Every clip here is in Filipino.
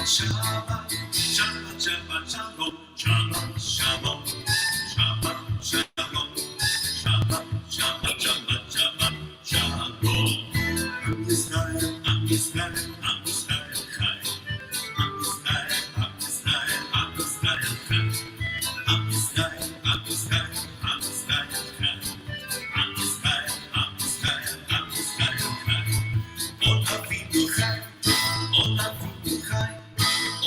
Shabbat, Shabbat, Shabbat, Shalom, Shabbat, Shalom, Shabbat, Shalom, Shabbat, Shabbat, Shabbat, Shabbat, Shalom. Am Yisrael, Am Yisrael, Am Yisrael Chai. Am Yisrael, Am Yisrael, Am Yisrael Chai. Am Yisrael, Am Yisrael, Am Yisrael Chai. Am Yisrael, Am Yisrael, Am Yisrael Chai. Od Avinu Chai, Od Avinu Chai.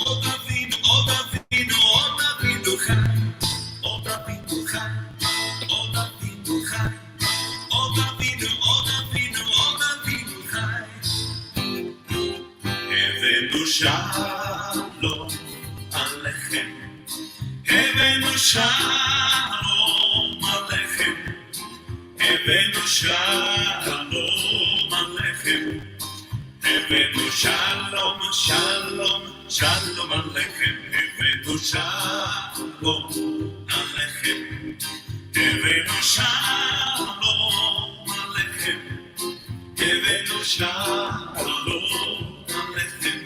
Od Avinu, Od Avinu, Od Avinu Chai. Od Avinu Chai, Od Avinu Chai. Od Avinu, Od Avinu, Od Avinu Chai. Havenu Shalom Alechem. Havenu Shalom Alechem. Havenu Shalom Alechem. Havenu Shalom, Shalom, Shalom Alechem. Havenu Shalom Alechem. Havenu Shalom Alechem. Havenu Shalom Alechem.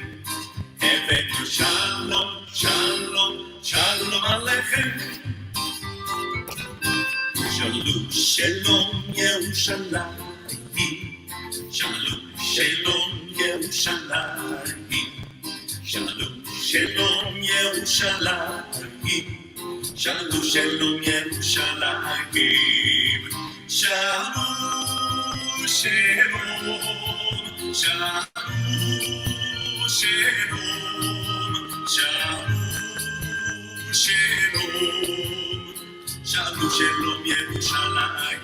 Havenu Shalom, Shalom, Shalom Alechem. Shalom, Shalom Yerushalayim. Shalom, Shalom Yerushalayim. Shalom, Shalom Yerushalayim. Shalom, Shalom Yerushalayim. Shalom, Shalom, Shalom, Shalom, Shalom, Shalom. Shalom, Shalom Yerushalayim.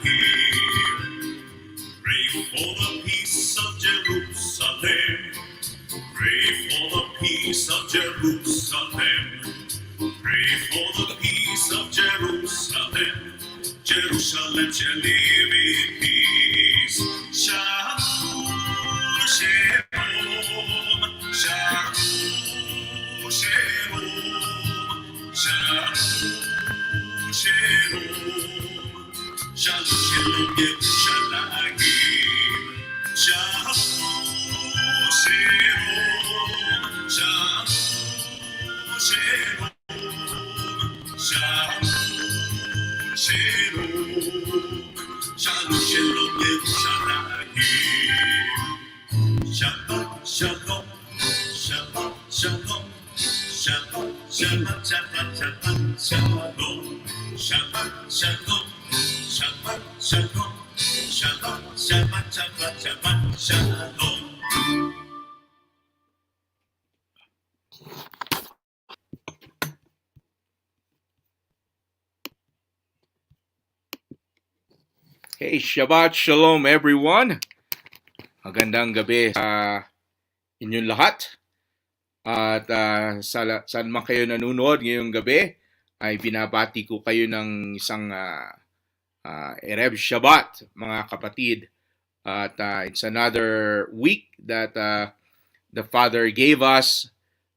Pray for the peace of Jerusalem. Pray for the peace of Jerusalem. Pray for the peace of Jerusalem. Jerusalem shall live in peace. Shalom, Shalom, Shalom, Shalom, Shalom, Shalom. Shalom, Shalom, Yerushalayim. Shalom, Shalom, Shalom, Shalom, Shalom, Shalom, Shalom, Shalom, Yerushalayim. Shabbat, Shalom, Shabbat, Shalom, Shabbat, Shabbat, Shabbat, Shabbat, Shalom, Shabbat, Shalom. Shabbat, Shalom, Shabbat, Shabbat, Shabbat, Shabbat, Shalom. Hey, Shabbat Shalom everyone. Magandang gabi sa inyong lahat. At saan man kayo nanonood ngayong gabi, ay binabati ko kayo ng isang Erev Shabbat, mga kapatid. At it's another week that the Father gave us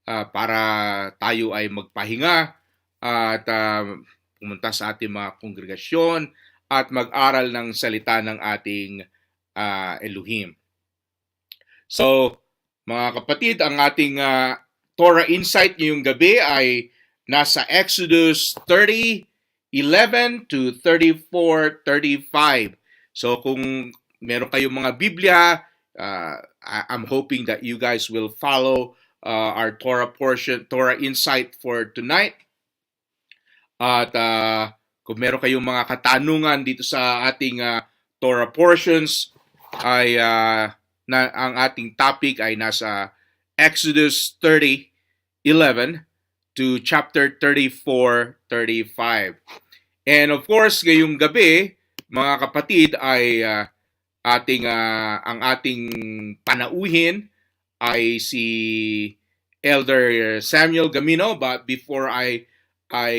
para tayo ay magpahinga at pumunta sa ating mga kongregasyon at mag-aral ng salita ng ating Elohim. So, mga kapatid, ang ating Torah Insight ngayong gabi ay nasa Exodus 30:11 to 34:35. So, kung meron kayong mga Biblia, I'm hoping that you guys will follow our Torah Insight for tonight. At kung meron kayong mga katanungan dito sa ating Torah portions, ay ang ating topic ay nasa Exodus 30:11 to chapter 34:35. And of course, ngayong gabi, mga kapatid, ay ang ating panauhin ay si Elder Samuel Gamino. But before I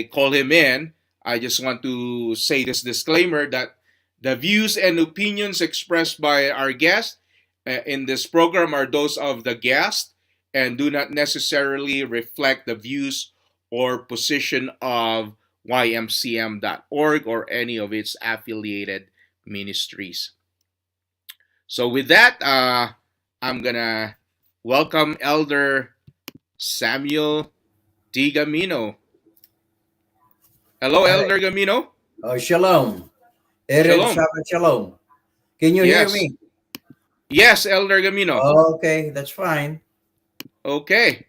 call him in, I just want to say this disclaimer that the views and opinions expressed by our guest in this program are those of the guest and do not necessarily reflect the views or position of ymcm.org or any of its affiliated ministries. So with that, I'm gonna welcome Elder Samuel D. Gamino. Hello, Hi. Elder Gamino. Shalom. Erev Shalom. Shabbat Shalom. Can you hear Yes. me? Yes, Elder Gamino. Okay, that's fine. Okay.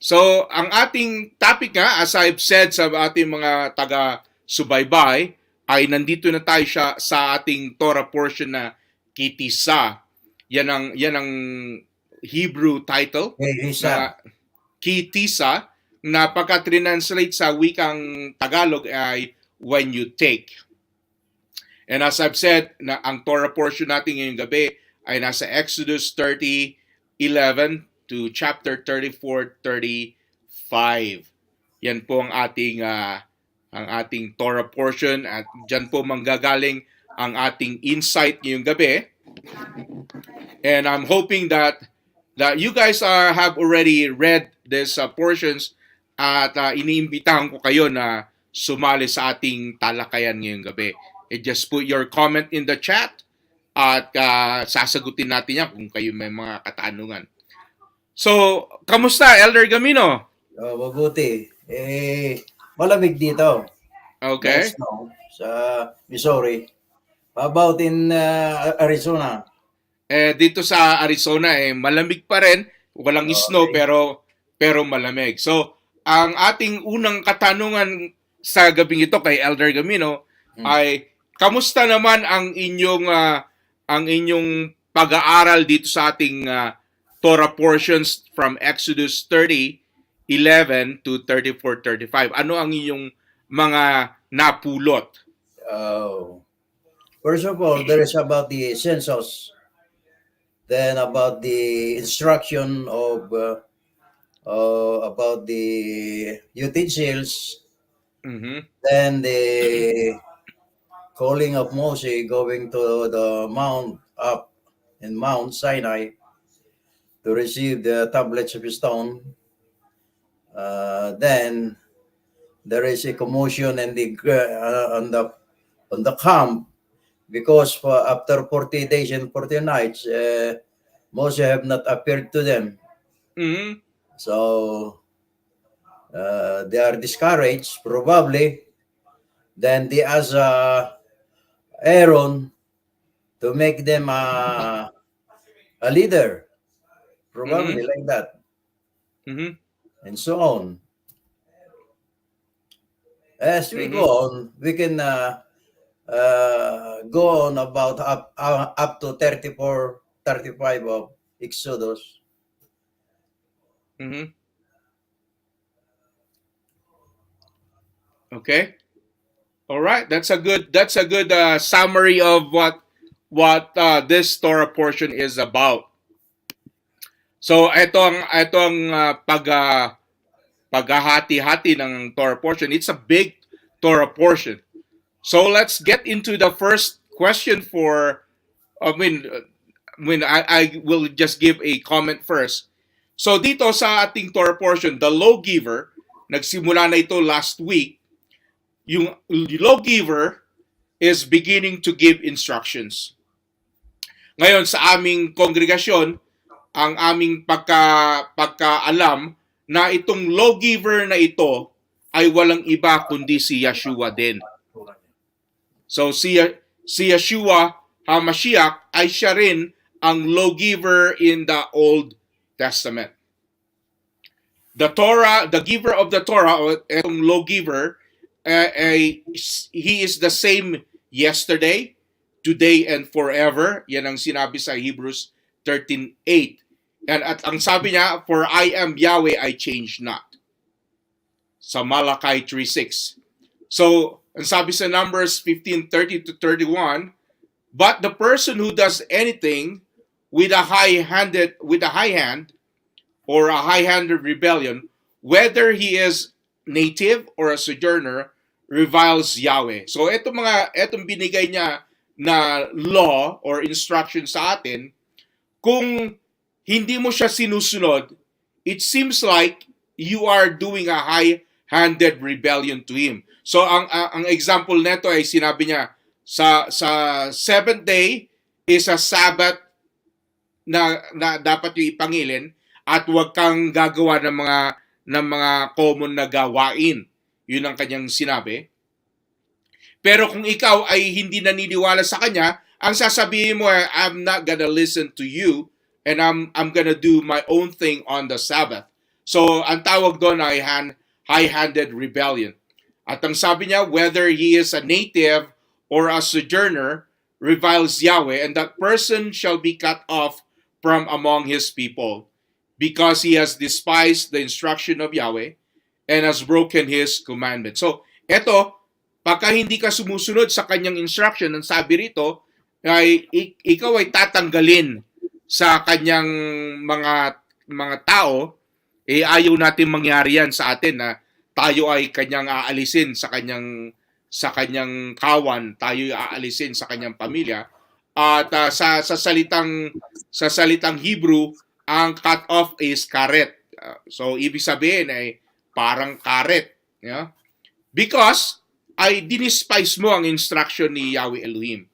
So, ang ating topic nga, as I've said sa ating mga taga-subaybay, ay nandito na tayo sa ating Torah portion na Kitisa. Yan ang Hebrew title Hey, ng Isa. Kitisa na pagka-translate sa wikang Tagalog ay when you take. And as I've said, na ang Torah portion natin ngayong gabi ay nasa Exodus 30:11 to chapter 34:35. Yan po ang ating Torah portion at diyan po manggagaling ang ating insight ngayong gabi. And I'm hoping that you guys have already read these portions at iniimbitahan ko kayo na sumali sa ating talakayan ngayong gabi. Just put your comment in the chat at sasagutin natin yan kung kayo may mga katanungan. So, kamusta, Elder Gamino? Mabuti. Malamig dito. Okay. May snow sa Missouri. How about in Arizona? Dito sa Arizona, malamig pa rin. Walang snow, Okay. pero malamig. So, ang ating unang katanungan sa gabing ito kay Elder Gamino ay kamusta naman ang inyong pag-aaral dito sa ating Torah portions from Exodus 30:11 to 34:35? Ano ang inyong mga napulot? First of all, there is about the census, then about the instruction of about the utensils, Mhm. then the calling of Moses going to the mount up in Mount Sinai to receive the tablets of stone. Then there is a commotion and on the camp because after 40 days and 40 nights, Moses have not appeared to them. Mhm. So they are discouraged probably. Then they ask Aaron to make them a leader, probably Mhm. like that, Mhm. and so on. As we go Mhm. on, we can go on about up to 34, 35 of Exodus. Mhm. Okay. All right. That's a good summary of what this Torah portion is about. So ito ang paghahati-hati ng Torah portion. It's a big Torah portion. So let's get into the first question for I mean I will just give a comment first. So dito sa ating Torah portion, the lawgiver, nagsimula na ito last week, yung lawgiver is beginning to give instructions. Ngayon sa aming kongregasyon, ang aming pagkaalam na itong lawgiver na ito ay walang iba kundi si Yeshua din. So si Yeshua HaMashiach ay siya rin ang lawgiver in the Old Testament. The Torah, the giver of the Torah, o itong lawgiver, he is the same yesterday, today, and forever. Yan ang sinabi sa Hebrews 13:8. And at ang sabi niya, for I am Yahweh, I change not. Sa Malachi 3:6. So, ang sabi sa Numbers 15:30 to 31, but the person who does anything with a high hand or a high-handed rebellion, whether he is native or a sojourner, reviles Yahweh. So etong binigay niya na law or instruction sa atin, kung hindi mo siya sinusunod, it seems like you are doing a high-handed rebellion to him. So ang example nito ay sinabi niya sa seventh day is a Sabbath na dapat yung ipangilin, at huwag kang gagawa ng mga common na gawain. Yun ang kanyang sinabi. Pero kung ikaw ay hindi naniniwala sa kanya, ang sasabihin mo ay, I'm not gonna listen to you and I'm gonna do my own thing on the Sabbath. So, ang tawag doon ay high-handed rebellion. At ang sabi niya, whether he is a native or a sojourner, reviles Yahweh, and that person shall be cut off from among his people, because he has despised the instruction of Yahweh and has broken his commandment. So, eto, pagka hindi ka sumusunod sa kanyang instruction, ang sabi rito, ay ikaw ay tatanggalin sa kanyang mga tao, ayaw natin mangyari yan sa atin na tayo ay kanyang aalisin sa kanyang kawan, tayo ay aalisin sa kanyang pamilya. At sa salitang Hebrew, ang cut off is karet. So ibig sabihin ay parang karet, yeah? Because ay dinispise mo ang instruction ni Yahweh Elohim.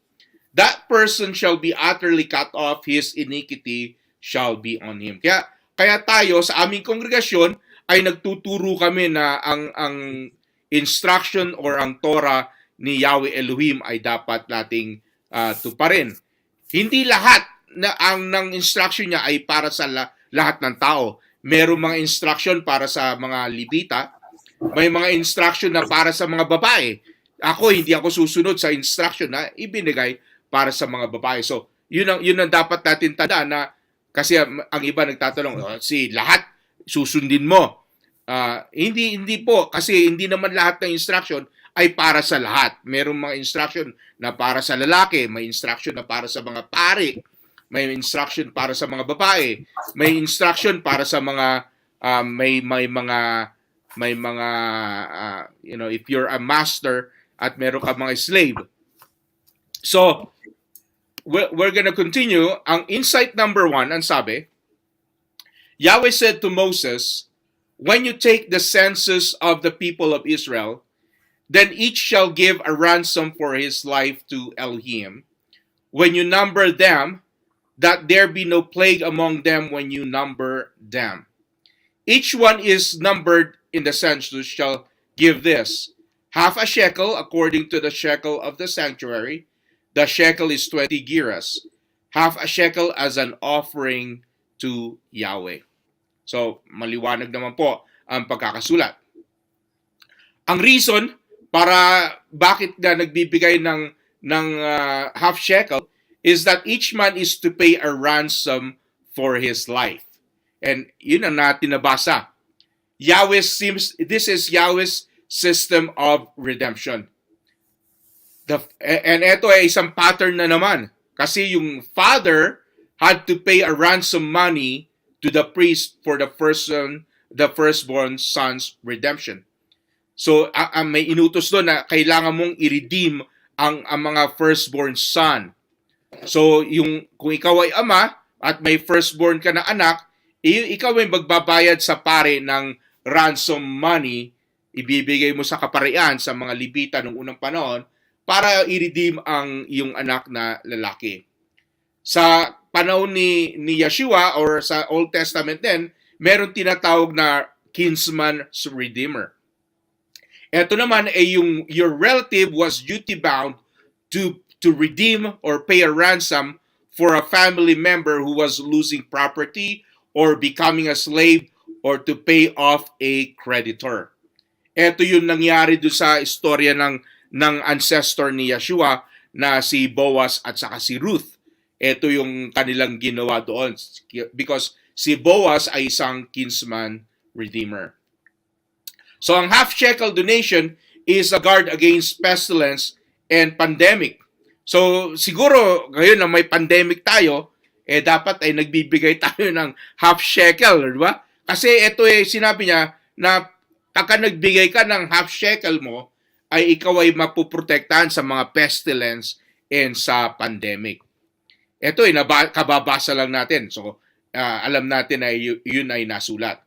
That person shall be utterly cut off, his iniquity shall be on him. Kaya tayo sa aming kongregasyon ay nagtuturo kami na ang instruction or ang Torah ni Yahweh Elohim ay dapat nating tuparin. Hindi lahat ng instruction niya ay para sa lahat ng tao. Merong mga instruction para sa mga Libita, may mga instruction na para sa mga babae. Hindi ako susunod sa instruction na ibinigay para sa mga babae. So, yun ang dapat natin tandaan na kasi ang iba nagtatanong, si lahat susundin mo. Hindi po, kasi hindi naman lahat ng instruction ay para sa lahat. Merong mga instruction na para sa lalaki, may instruction na para sa mga pari, may instruction para sa mga babae, may instruction para sa mga may mga if you're a master at meron ka mga slave. So we're gonna continue. Ang insight number 1, ang sabi, Yahweh said to Moses, when you take the census of the people of Israel, then each shall give a ransom for his life to Elohim. When you number them, that there be no plague among them when you number them. Each one is numbered in the census shall give this, half a shekel according to the shekel of the sanctuary. The shekel is 20 gerahs, half a shekel as an offering to Yahweh. So, maliwanag naman po ang pagkakasulat. Ang reason para bakit na nagbibigay ng half shekel is that each man is to pay a ransom for his life. And yun ang natin nabasa. This is Yahweh's system of redemption. And ito ay isang pattern na naman. Kasi yung father had to pay a ransom money to the priest for the firstborn son's redemption. So may inutos doon na kailangan mong i-redeem ang mga firstborn son. So kung ikaw ay ama at may firstborn ka na anak, ikaw ay magbabayad sa pare ng ransom money, ibibigay mo sa kaparian sa mga Libita noong unang panahon para i-redeem ang iyong anak na lalaki. Sa panahon ni Yeshua or sa Old Testament din, meron tinatawag na kinsman's redeemer. Ito naman ay your relative was duty bound to redeem or pay a ransom for a family member who was losing property or becoming a slave or to pay off a creditor. Ito yung nangyari doon sa istorya ng ancestor ni Yeshua na si Boaz at saka si Ruth. Ito yung kanilang ginawa doon because si Boaz ay isang kinsman redeemer. So ang half shekel donation is a guard against pestilence and pandemic. So siguro ngayon na may pandemic tayo, dapat ay nagbibigay tayo ng half shekel, di ba? Kasi ito sinabi niya na pagka nagbigay ka ng half shekel mo, ay ikaw ay mapuprotektahan sa mga pestilence and sa pandemic. Ito kababasa lang natin. So alam natin na yun ay nasulat.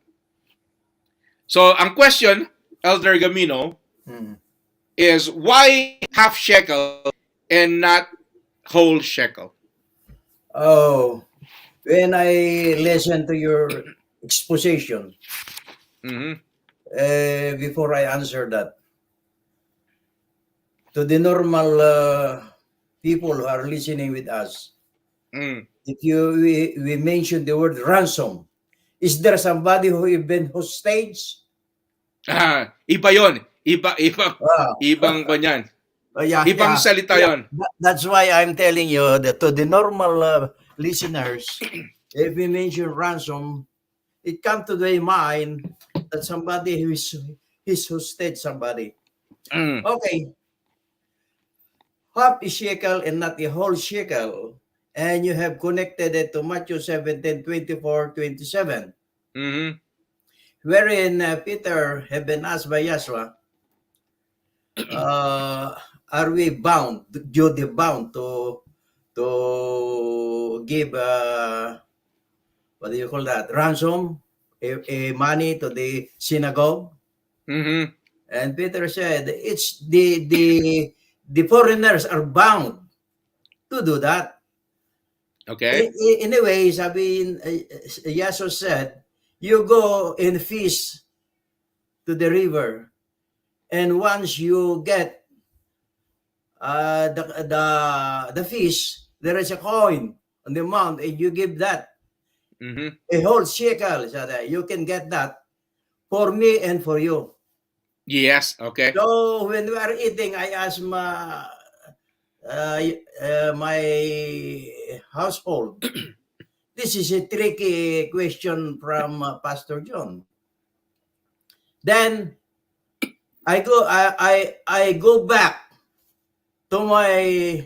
So ang question, Elder Gamino, is why half shekel and not whole shekel? Oh, when I listen to your exposition Mm-hmm. before I answer that. To the normal people who are listening with us, Mm. if we mention the word ransom, is there somebody who even hostage? Iba yon. Ah, Ibang kanyan. yeah, Ibang yeah, salita yeah. yon. That's why I'm telling you that to the normal listeners, if we mention ransom, it comes to their mind that somebody who is hostage somebody. Mm. Okay, half a shekel and not a whole shekel, and you have connected it to Matthew 17:24-27, Mm-hmm. wherein Peter had been asked by Yahshua, uh, are we bound, duty bound to give, what do you call that, ransom, a money to the synagogue? Mm-hmm. And Peter said, it's the foreigners are bound to do that. Okay. Anyway, sabi, Yahshua said, you go and fish to the river, and once you get the fish, there is a coin on the mount, and you give that Mm-hmm. a whole shekel. Said, you can get that for me and for you. Yes. Okay. So when we are eating, I asked my household. This is a tricky question from Pastor John. Then I go back to my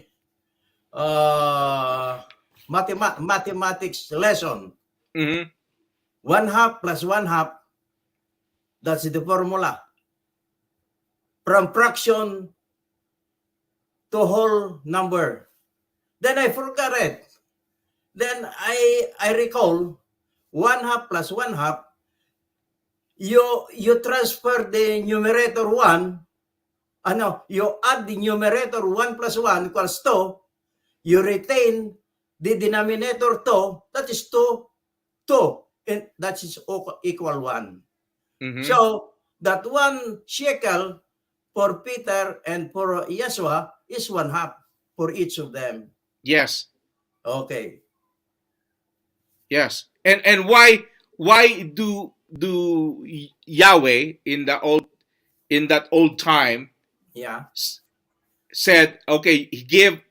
mathematics lesson. Mm-hmm. 1/2 plus 1/2, that's the formula. From fraction to whole number. Then I forgot it. Then I recall 1/2 plus 1/2. You transfer the numerator 1. You add the numerator 1 plus 1 equals 2. You retain the denominator 2. That is 2. 2. And that is equal 1. Mm-hmm. So that 1 shekel for Peter and for Yeshua is 1/2 for each of them. Yes. Okay. Yes. And why do Yahweh in that old time Yeah. said, okay, give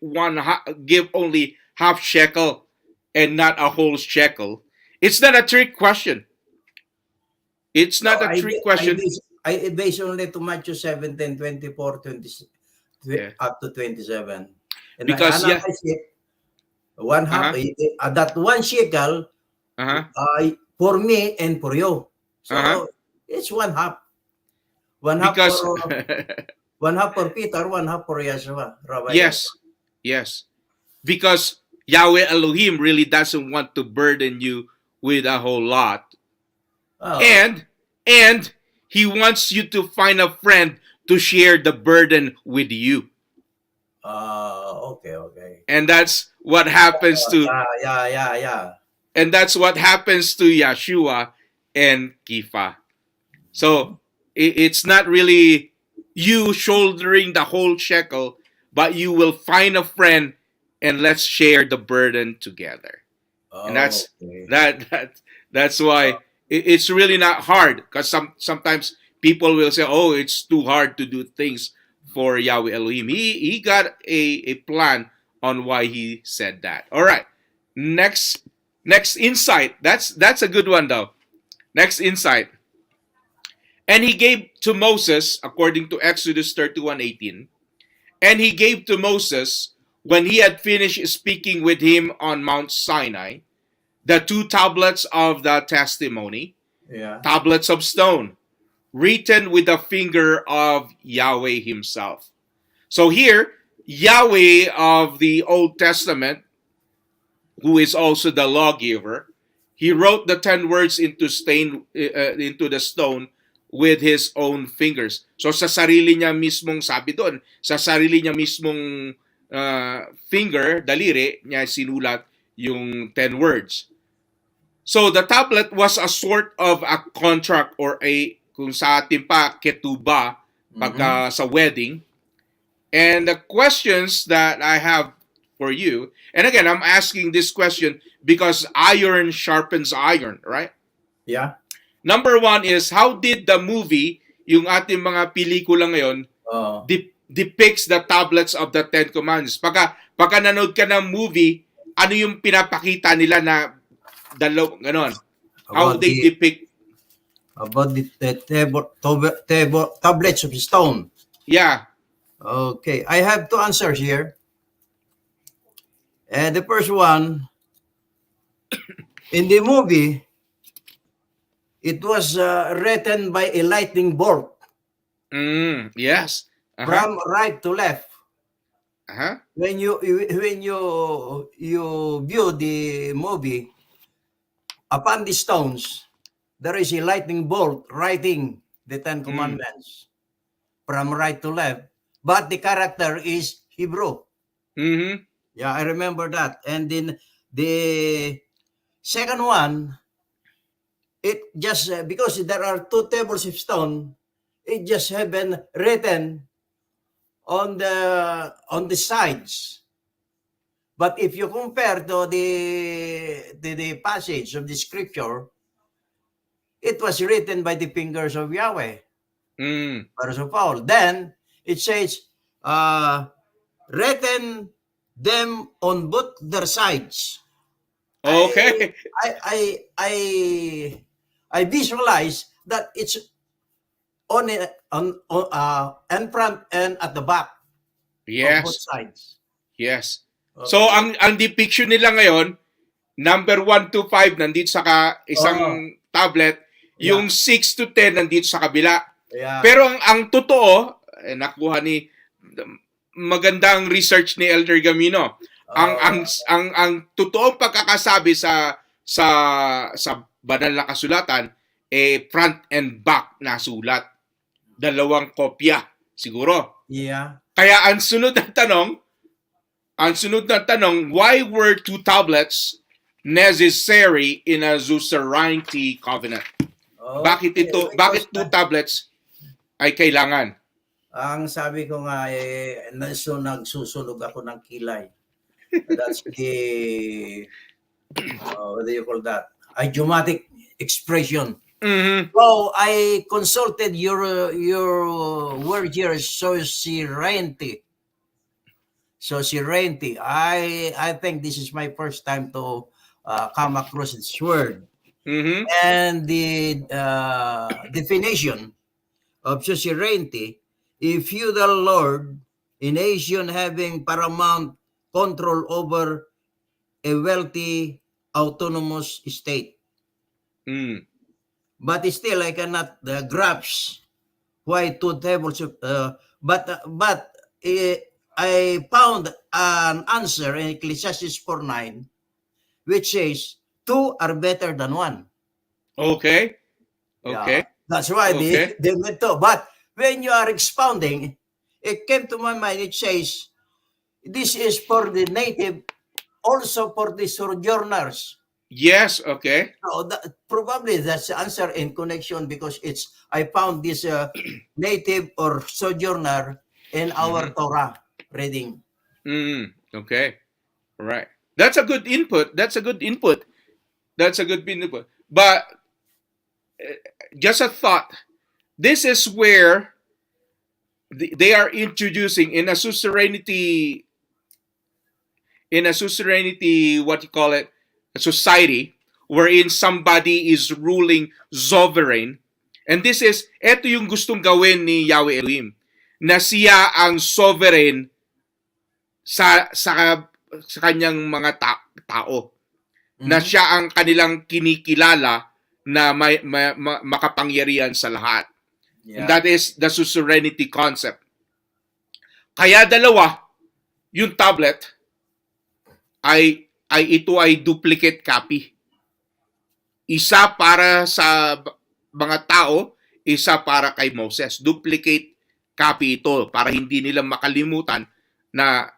only half shekel and not a whole shekel? It's not a trick question. It's No, not a trick question. I base only to Matthew 17:24-20 Yeah. up to 27. And I Because yeah. analyze it. 1/2, Uh-huh. that 1 shekel Uh-huh. for me and for you. Uh-huh. So it's 1/2. 1/2 Because for Peter, 1/2 for Yeshua, Rabbi Yeshua. yes. Yes. Because Yahweh Elohim really doesn't want to burden you with a whole lot. Oh, And he wants you to find a friend to share the burden with you. okay, okay. And that's what happens to Yeah. Yeshua and Kifa. So it's not really you shouldering the whole shekel, but you will find a friend and let's share the burden together. And Oh, okay. that's why it's really not hard, because sometimes people will say, oh, it's too hard to do things for Yahweh Elohim. He got a plan on why he said that. All right, next insight. That's a good one though. Next insight. And he gave to Moses, according to Exodus 31:18, and he gave to Moses, when he had finished speaking with him on Mount Sinai, the 2 tablets of the testimony, Yeah. tablets of stone, written with the finger of Yahweh himself. So here, Yahweh of the Old Testament, who is also the lawgiver, he wrote the 10 words into the stone with his own fingers. So sa sarili niya mismong, sabi doon, sa sarili niya mismong finger, daliri, niya sinulat yung 10 words. So the tablet was a sort of a contract or a kung sa atin pa ketuba pagka sa wedding. And the questions that I have for you, and again, I'm asking this question because iron sharpens iron, right? Yeah. Number one is, how did the movie, yung ating mga pelikula ngayon, Oh. depicts the tablets of the Ten Commandments? Pagka nanood ka ng movie, ano yung pinapakita nila na ganon? How they depict? About the tablets of stone. Yeah. Okay, I have two answers here. And the first one, in the movie, it was written by a lightning bolt Yes. from right to left. When you view the movie, upon the stones, there is a lightning bolt writing the Ten Commandments from right to left, but the character is Hebrew. Mm-hmm. Yeah, I remember that. And then the second one, it just because there are two tables of stone, it just have been written on the sides. But if you compare to the passage of the scripture, it was written by the fingers of Yahweh. First of all, then it says, written them on both their sides. Okay. I visualize that it's on in front and at the back. Yes. Of both sides. Yes. Okay. So ang depiction nila ngayon, number 1 to 5 nandito sa isang tablet, yung 6 to 10 nandito sa kabila. Yeah. Pero ang totoo, nakuha ni magandang research ni Elder Gamino. Ang totoong pagkakasabi sa banal na kasulatan front and back na sulat. Dalawang kopya siguro. Yeah. Kaya ang sunod na tanong, why were two tablets necessary in a suzerainty covenant? Okay. Bakit two tablets ay kailangan? Ang sabi ko nga nagsusunog ako ng kilay. That's the what do you call that? Idiomatic expression. Mm-hmm. So I consulted your word here, suzerainty. Suzerainty. I think this is my first time to come across this word. Mm-hmm. And the definition of suzerainty, a feudal lord, a nation having paramount control over a wealthy autonomous state. But still, I cannot grasp why two tables. But I found an answer in Ecclesiastes 4:9, which says two are better than one. Okay. Yeah, that's why they went to. But when you are expounding, it came to my mind. It says this is for the native, also for the sojourners. Yes, okay. So probably that's the answer in connection because I found this native or sojourner in our Torah reading. Okay. All right. That's a good input. But just a thought. This is where they are introducing in a suzerainty, what you call it, a society wherein somebody is ruling sovereign. And eto yung gustong gawin ni Yahweh Elohim, na siya ang sovereign sa kanyang mga tao. Na siya ang kanilang kinikilala na makapangyarihan sa lahat. Yeah. And that is the suzerainty concept. Kaya dalawa, yung tablet ito ay duplicate copy. Isa para sa mga tao, isa para kay Moses. Duplicate copy ito para hindi nila makalimutan na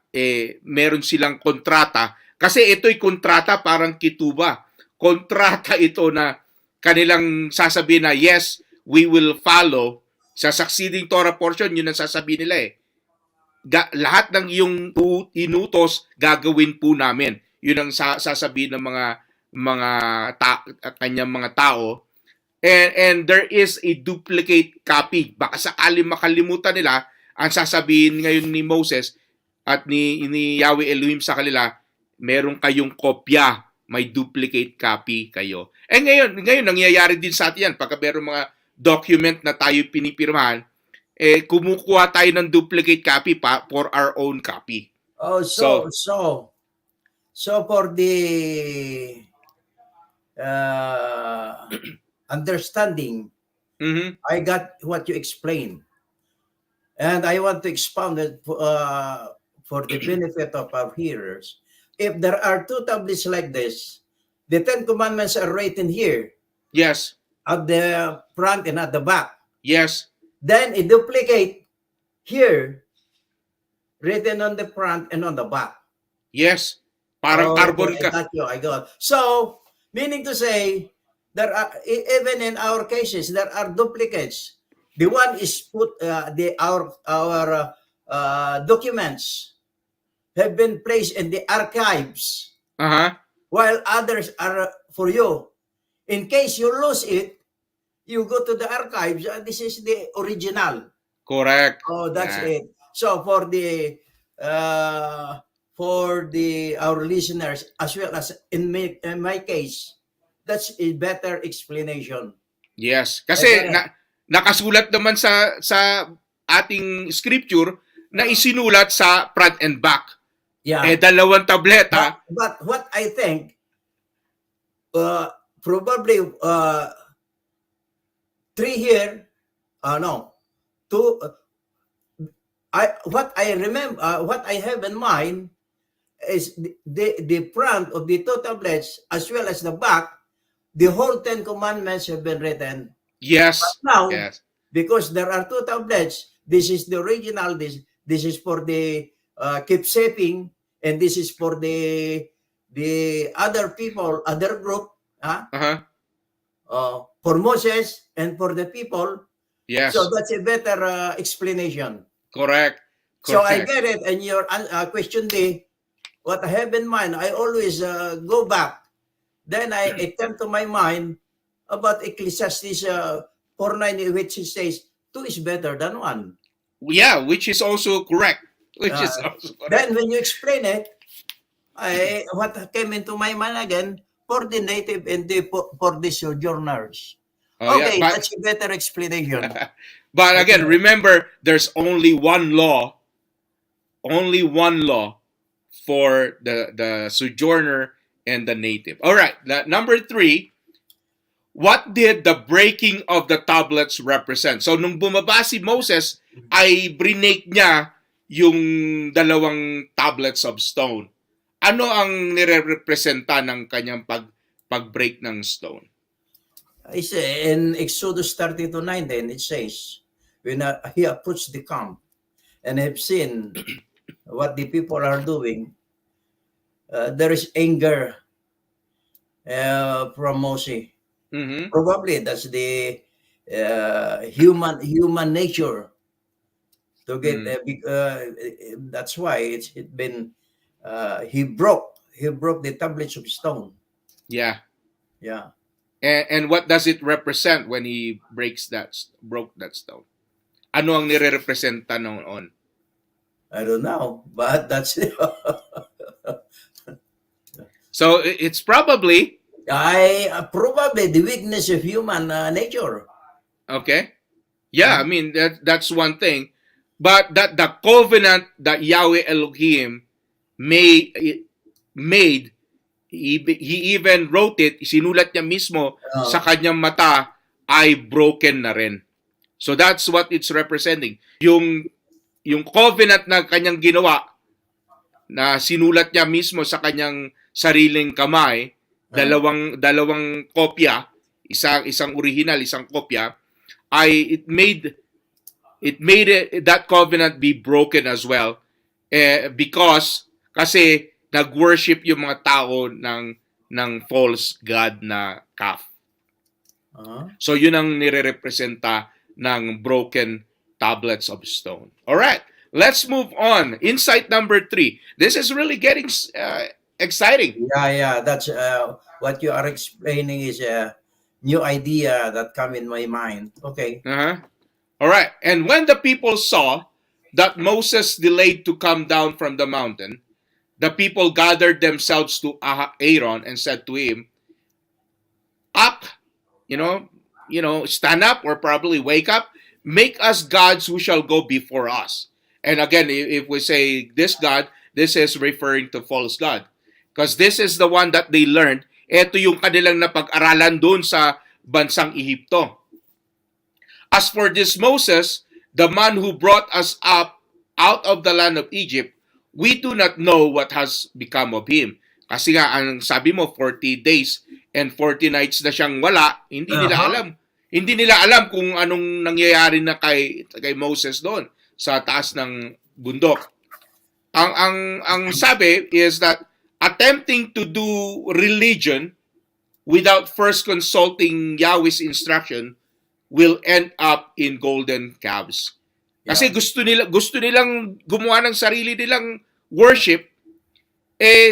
meron silang kontrata. Kasi ito'y kontrata parang kituba. kontrata ito na kanilang sasabihin na, yes, we will follow. Sa succeeding Torah portion, yun ang sasabihin nila eh. Lahat ng iyong inutos, gagawin po namin. Yun ang sasabihin ng mga kanyang mga tao. And there is a duplicate copy. Baka sakali makalimutan nila, ang sasabihin ngayon ni Moses at ni Yahweh Elohim sa kanila, meron kayong kopya, may duplicate copy kayo. Ngayon nangyayari din sa atin yan. Pagka meron mga document na tayo pinipirmahan, kumukuha tayo ng duplicate copy pa for our own copy. Oh, so for the understanding, I got what you explained. And I want to expound it for the benefit of our hearers. If there are two tablets like this, the 10 commandments are written here. Yes. At the front and at the back. Yes. Then a duplicate here, written on the front and on the back. Yes. Parang carbon ka. I got. So, meaning to say, there are, even in our cases, there are duplicates. The one is put, our documents have been placed in the archives, while others are for you. In case you lose it, you go to the archives. This is the original. Correct. Oh, that's it. So for our listeners, as well as in my case, that's a better explanation. Yes, kasi nakasulat naman sa ating scripture na isinulat sa front and back. Yeah. Dalawang tableta. But what I think, probably 3 here, two. What I remember, what I have in mind is the front of the two tablets as well as the back. The whole 10 commandments have been written. Yes. But now, yes. Because there are two tablets, this is the original. This is for the keepsaving, and this is for the other people, other group. For Moses and for the people. Yes. So that's a better explanation. Correct. So I get it. And your question D, what I have in mind, I always go back. Then it came to my mind about Ecclesiastes 4:9, which says 2 is better than 1. Yeah, which is also correct. Then when you explain it, what came into my mind again, for the native and for the sojourners. Okay, that's a better explanation. But again, remember, there's only one law for the sojourner and the native. All right, number 3, what did the breaking of the tablets represent? So, nung bumaba si Moses, ay brinake niya yung dalawang tablets of stone. Ano ang nire-representa ng kanyang pag-break ng stone? In Exodus 30:19, it says, when he approached the camp and have seen what the people are doing, there is anger from Moses. Probably that's the human nature to get. That's why it's been. He broke the tablets of stone. Yeah. Yeah. And what does it represent when he broke that stone? Ano ang nire-representa noon? I don't know, but that's So it's probably the weakness of human nature. Okay. Yeah, I mean that's one thing. But that the covenant that Yahweh Elohim made, he even wrote it, sinulat niya mismo sa kanyang mata, ay broken na rin. So that's what it's representing. Yung covenant na kanyang ginawa, na sinulat niya mismo sa kanyang sariling kamay, dalawang kopya, isang original, isang kopya, ay it made that covenant be broken as well, because kasi nag-worship yung mga tao ng ng false god na calf. Uh-huh. So yun ang nire-representa ng broken tablets of stone. All right, let's move on. Insight number 3. This is really getting exciting. Yeah. That's what you are explaining is a new idea that come in my mind. Okay. Uh-huh. All right. And when the people saw that Moses delayed to come down from the mountain, the people gathered themselves to Aaron and said to him, "Up, stand up or probably wake up, make us gods who shall go before us." And again, if we say this God, this is referring to false God. Because this is the one that they learned. Ito yung kanilang napag-aralan doon sa bansang Ehipto. As for this Moses, the man who brought us up out of the land of Egypt, we do not know what has become of him. Kasi nga, ang sabi mo, 40 days and 40 nights na siyang wala, hindi nila alam. Hindi nila alam kung anong nangyayari na kay Moses doon sa taas ng bundok. Ang sabi is that attempting to do religion without first consulting Yahweh's instruction will end up in golden calves. Kasi gusto nilang gumawa ng sarili nilang worship.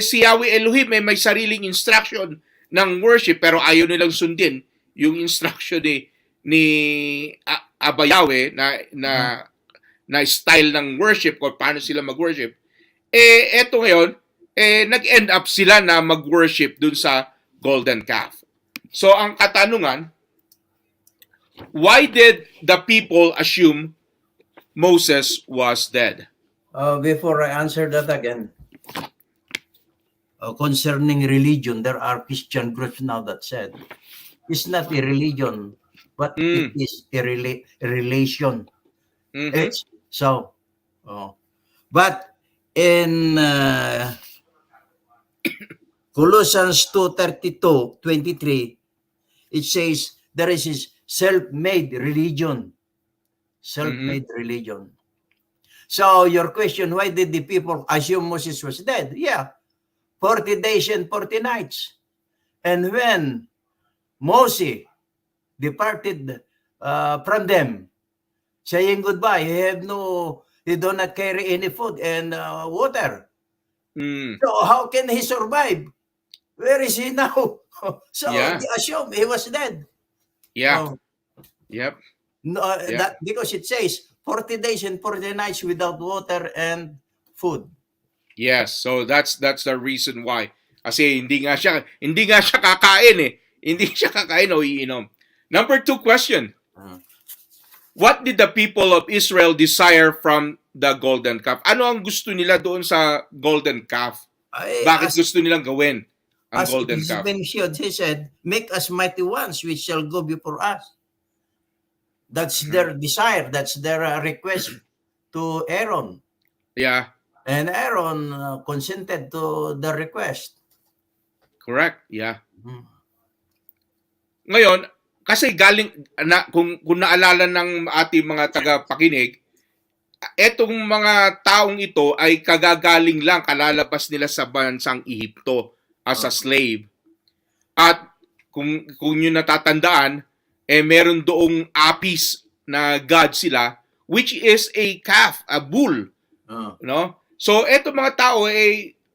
Si Yahweh Elohim may sariling instruction ng worship pero ayaw nilang sundin yung instruction ni Abba Yahweh na style ng worship o paano sila mag-worship. Eto ngayon, nag-end up sila na mag-worship dun sa golden calf. So, ang katanungan, why did the people assume Moses was dead? Before I answer that again, concerning religion, there are Christian groups now that said it's not a religion, but it is a relation. Mm-hmm. But in Colossians 2:23, it says there is this self-made religion. Self-made religion. So your question, why did the people assume Moses was dead? Yeah, 40 days and 40 nights. And when Moses departed from them, saying goodbye, he do not carry any food and water. So how can he survive? Where is he now? So they assume he was dead. Yeah. Yep. No, that because it says 40 days and 40 nights without water and food. Yes, so that's the reason why. Kasi hindi nga siya kakain eh. Hindi siya kakain o iinom. Number 2 question. What did the people of Israel desire from the golden calf? Ano ang gusto nila doon sa golden calf? Bakit gusto nilang gawin ang golden calf? Mentioned, he said, make us mighty ones which shall go before us. That's their desire. That's their request to Aaron. Yeah. And Aaron consented to the request. Correct. Yeah. Ngayon, kasi kung naalala ng ating mga tagapakinig, etong mga taong ito ay kagagaling lang, kalalabas nila sa bansang Ehipto as a slave. At kung nyo natatandaan, meron doong apis na god sila, which is a calf, a bull. No? So, etong mga tao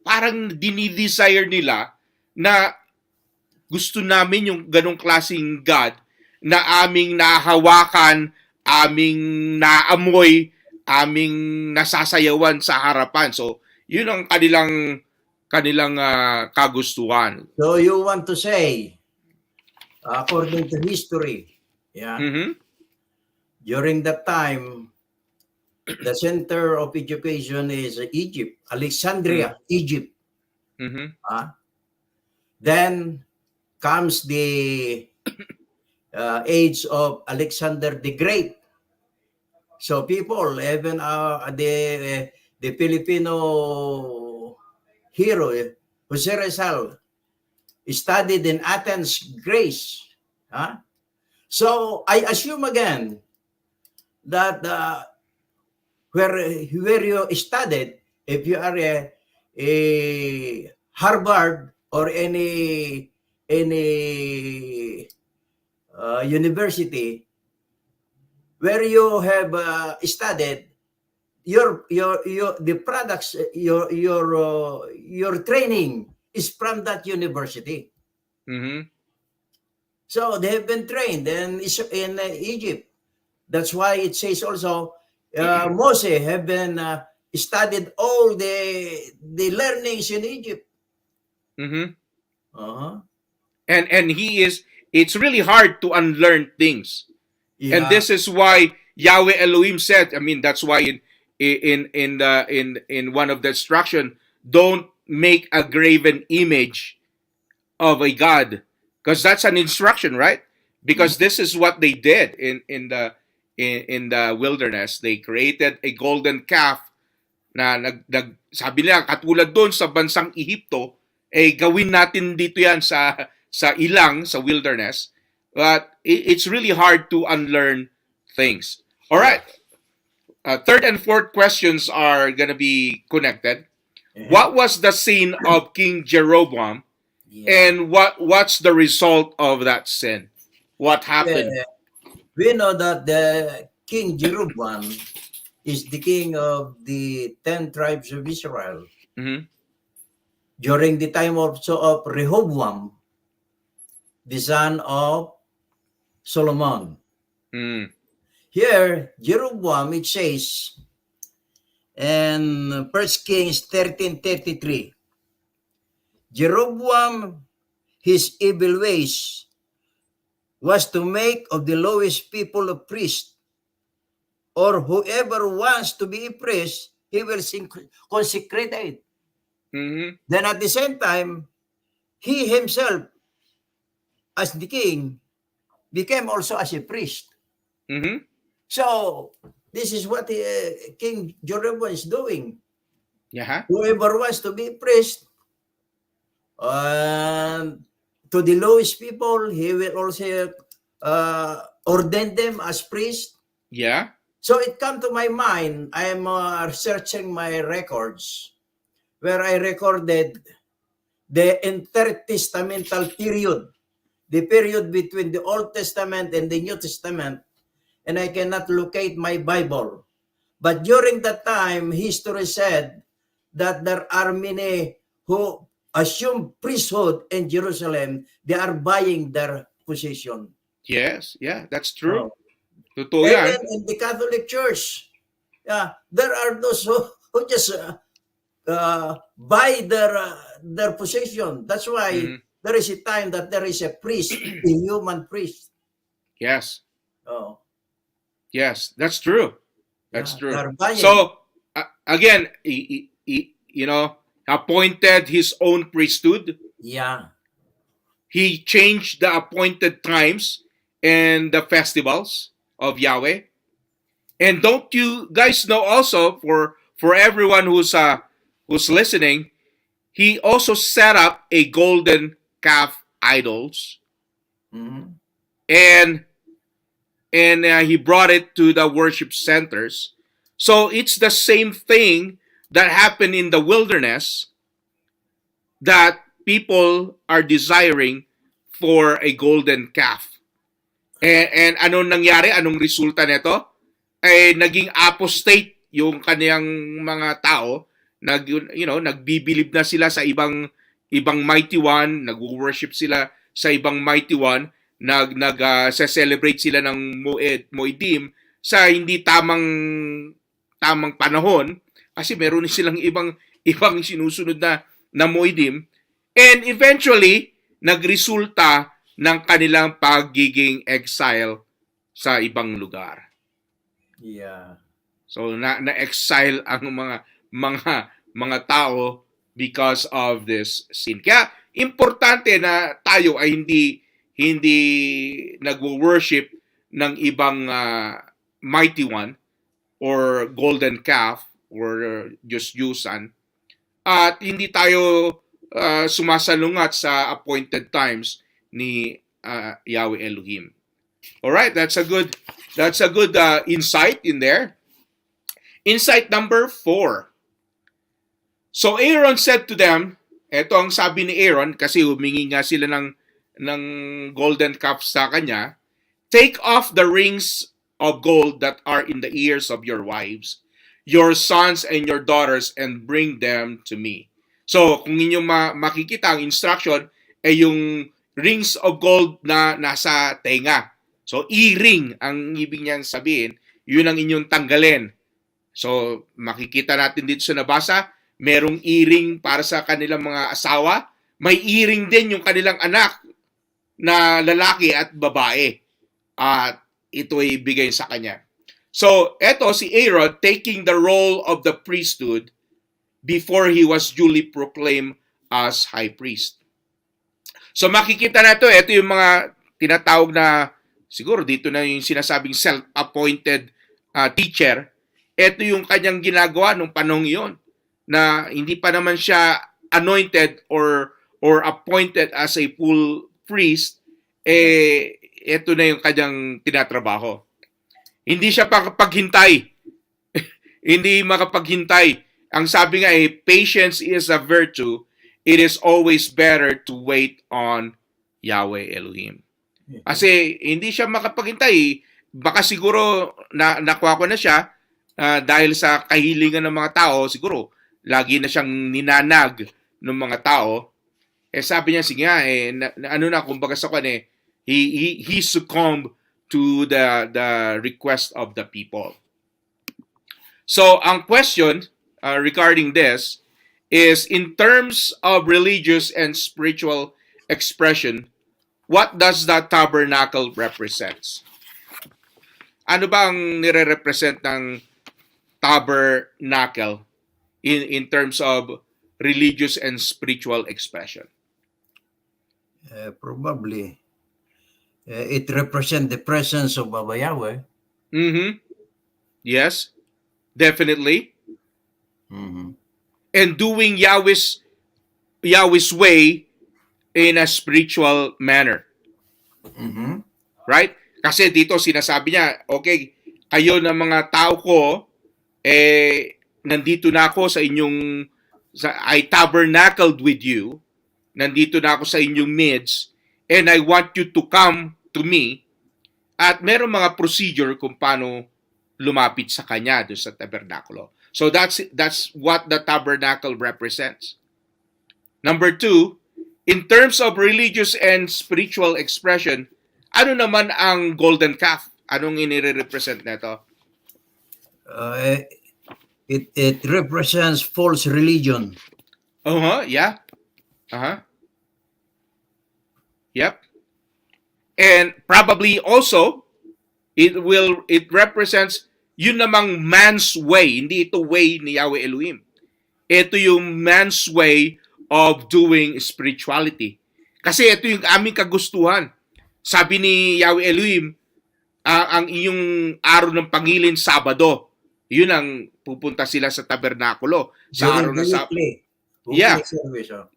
parang dinidesire nila na gusto namin yung ganong klaseng God na aming nahawakan, aming naamoy, aming nasasayawan sa harapan. So, yun ang kanilang kagustuhan. So, you want to say, according to history, during that time, the center of education is Egypt, Alexandria, Egypt. Then comes the age of Alexander the Great. So people, even the Filipino hero, Jose Rizal, studied in Athens, Greece. So I assume again that where you studied, if you are a Harvard or any university where you have studied, your the products, your training is from that university. Mm-hmm. So they have been trained in Egypt. That's why it says also Moses have been studied all the learnings in Egypt. Mm-hmm. Uh-huh. And he is. It's really hard to unlearn things. And Yeah. this is why Yahweh Elohim said, I mean, that's why in one of the instruction, don't make a graven image of a god, because that's an instruction, right? Because Mhm. this is what they did in the wilderness. They created a golden calf na sabi nila katulad doon sa bansang Ehipto, eh gawin natin dito yan sa ilang sa wilderness. But it's really hard to unlearn things. All Yeah. right. Third and fourth questions are gonna be connected. Uh-huh. What was the sin of King Jeroboam, Yeah. and what's the result of that sin? What happened? Yeah. We know that the King Jeroboam is the king of the 10 tribes of Israel. Mm-hmm. During the time of Rehoboam, the son of Solomon. Mm. Here, Jeroboam, it says in 1 Kings 13:33, Jeroboam, his evil ways was to make of the lowest people a priest, or whoever wants to be a priest, he will consecrate it. Mm-hmm. Then at the same time, he himself, as the king, became also as a priest. Mm-hmm. So this is what King Jeroboam is doing. Yeah. Whoever wants to be a priest, and to the lowest people, he will also ordain them as priests. Yeah. So it come to my mind, I am researching my records where I recorded the intertestamental period, the period between the Old Testament and the New Testament, and I cannot locate my Bible. But during that time, history said that there are many who assume priesthood in Jerusalem. They are buying their position. Yes. Yeah. That's true. Oh. Totoo Even yan. in the Catholic Church, yeah, there are those who just buy their position. That's why Mm-hmm. there is a time that there is a priest, a human priest. Yes. Oh, Yes. That's true. That's yeah, true. they're buying. So again, appointed his own priesthood. Yeah. He changed the appointed times and the festivals of Yahweh. And don't you guys know also, for everyone who's listening, he also set up a golden calf idols, Mm-hmm. and he brought it to the worship centers. So it's the same thing that happened in the wilderness, that people are desiring for a golden calf. And anong nangyari? Anong resulta nito? Ay naging apostate yung kaniyang mga tao. Nagbibilib na sila sa ibang mighty one, nag-worship sila sa ibang mighty one, celebrate sila ng Moedim sa hindi tamang panahon, kasi meron silang ibang sinusunod na Moedim, and eventually nagresulta ng kanilang pagiging exile sa ibang lugar. Yeah. So na-exile ang mga tao because of this sin. Kaya importante na tayo ay hindi nagwo-worship ng ibang mighty one or golden calf or Diyos-Diyusan, at hindi tayo sumasalungat sa appointed times ni Yahweh Elohim. All right, that's a good insight in there. Insight number 4. So Aaron said to them, Ito ang sabi ni Aaron, kasi humingi nga sila ng golden calf sa kanya. Take off the rings of gold that are in the ears of your wives, your sons and your daughters, and bring them to me. So, kung inyong makikita, ang instruction ay yung rings of gold na nasa tenga. So, earring ang ibig niyang sabihin, yun ang inyong tanggalin. So, makikita natin dito sa nabasa, merong earring para sa kanilang mga asawa, may earring din yung kanilang anak na lalaki at babae. At ito ay ibigay sa kanya. So, eto si Aaron taking the role of the priesthood before he was duly proclaimed as high priest. So, makikita na ito yung mga tinatawag na, siguro dito na yung sinasabing self-appointed teacher. Ito yung kanyang ginagawa nung panahon iyon na hindi pa naman siya anointed or appointed as a full priest, ito na yung kanyang tinatrabaho. Hindi siya makapaghintay. Hindi makapaghintay. Ang sabi nga patience is a virtue. It is always better to wait on Yahweh Elohim. Kasi hindi siya makapaghintay. Baka siguro nakuha ko na siya dahil sa kahilingan ng mga tao, siguro lagi na siyang ninanag ng mga tao. Sabi niya, sige nga, kumbaga sa kanya, he succumbed to the request of the people. So, ang question regarding this is, in terms of religious and spiritual expression, what does the tabernacle represents? Ano ba ang nire-represent ng tabernacle in terms of religious and spiritual expression? Probably it represents the presence of Baba Yahweh. Mm-hmm. Yes, definitely. Mm-hmm. And doing Yahweh's way in a spiritual manner. Mm-hmm. Right? Kasi dito sinasabi niya, okay, kayo ng mga tao ko, nandito na ako sa inyong, I tabernacled with you, nandito na ako sa inyong midst, and I want you to come to me. At meron mga procedure kung paano lumapit sa kanya doon sa tabernakulo. So that's what the tabernacle represents. Number 2, in terms of religious and spiritual expression, ano naman ang golden calf? Anong inire-represent nito? It represents false religion. Yeah. Yep. And probably also it represents yun namang man's way, hindi ito way ni Yahweh Elohim. Ito yung man's way of doing spirituality. Kasi ito yung aming kagustuhan. Sabi ni Yahweh Elohim, ang iyong araw ng pangilin, Sabado. Yun ang pupunta sila sa tabernakulo. Sa araw ng Sabado. Yeah.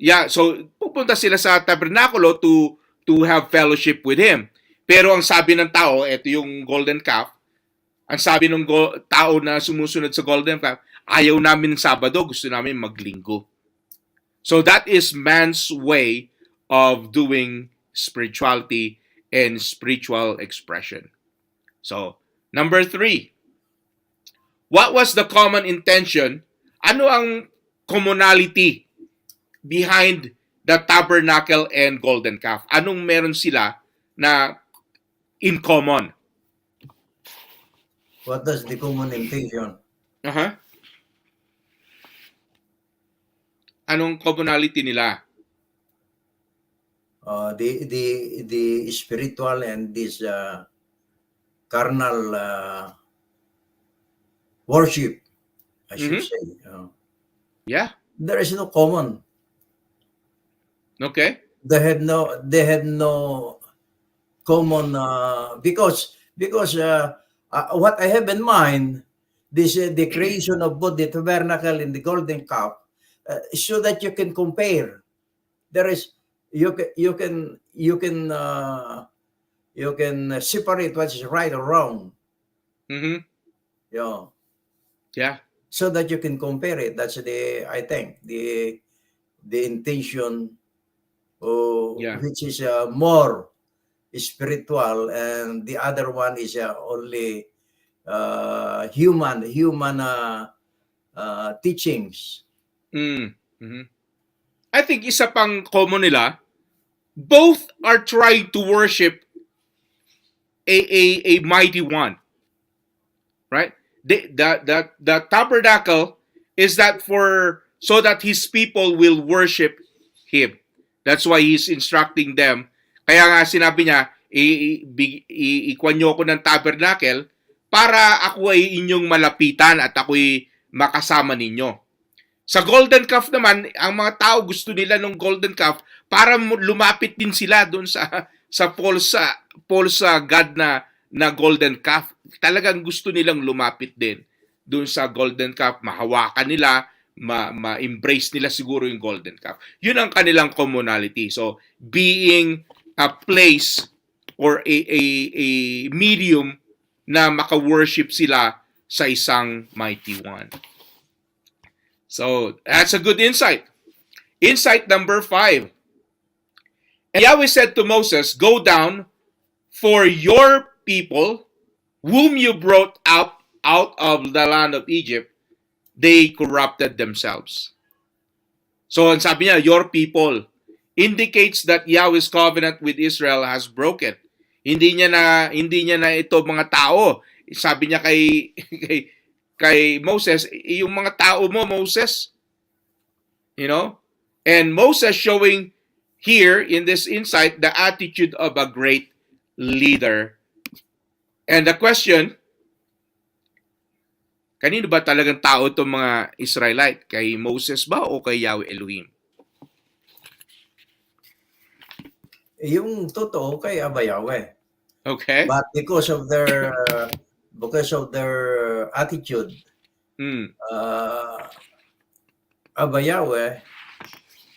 Yeah, so pupunta sila sa tabernakulo to have fellowship with Him. Pero ang sabi ng tao, ito yung golden calf, ang sabi ng tao na sumusunod sa golden calf, ayaw namin ng Sabado, gusto namin maglinggo. So that is man's way of doing spirituality and spiritual expression. So, number 3, what was the common intention? Ano ang commonality behind the tabernacle and golden calf? Anong meron sila na in common? What does the common intention? Anong commonality nila? The spiritual and this carnal worship, I should say. Yeah. There is no common. Okay. They had no common because what I have in mind, this the creation of both the tabernacle and the golden calf, so that you can compare. There is you can separate what is right or wrong. Mm-hmm. Yeah. Yeah. So that you can compare it. That's I think the the intention, Yeah. which is more spiritual, and the other one is only human teachings. Mhm. I think isa pang common nila, both are trying to worship a mighty one, right? The tabernacle is that for so that his people will worship him. That's why he's instructing them. Kaya nga sinabi niya, ikwan niyo ako ng tabernacle para ako ay inyong malapitan at ako'y makasama ninyo. Sa golden calf naman, ang mga tao gusto nila ng golden calf para lumapit din sila doon sa false god na golden calf. Talagang gusto nilang lumapit din doon sa golden calf, mahawakan nila, ma-embrace nila siguro yung golden calf. Yun ang kanilang commonality. So, being a place or a medium na maka-worship sila sa isang mighty one. So, that's a good insight. Insight number 5. And Yahweh said to Moses, "Go down, for your people, whom you brought out of the land of Egypt, they corrupted themselves." So, ang sabi niya, your people, indicates that Yahweh's covenant with Israel has broken. Hindi niya na ito mga tao. Sabi niya kay Moses, yung mga tao mo, Moses, and Moses showing here in this insight the attitude of a great leader. And the question, kanino ba talagang tao itong mga Israelite? Kay Moses ba o kay Yahweh Elohim? Yung totoo kay Abba Yahweh. Okay. But because of their attitude, Abba Yahweh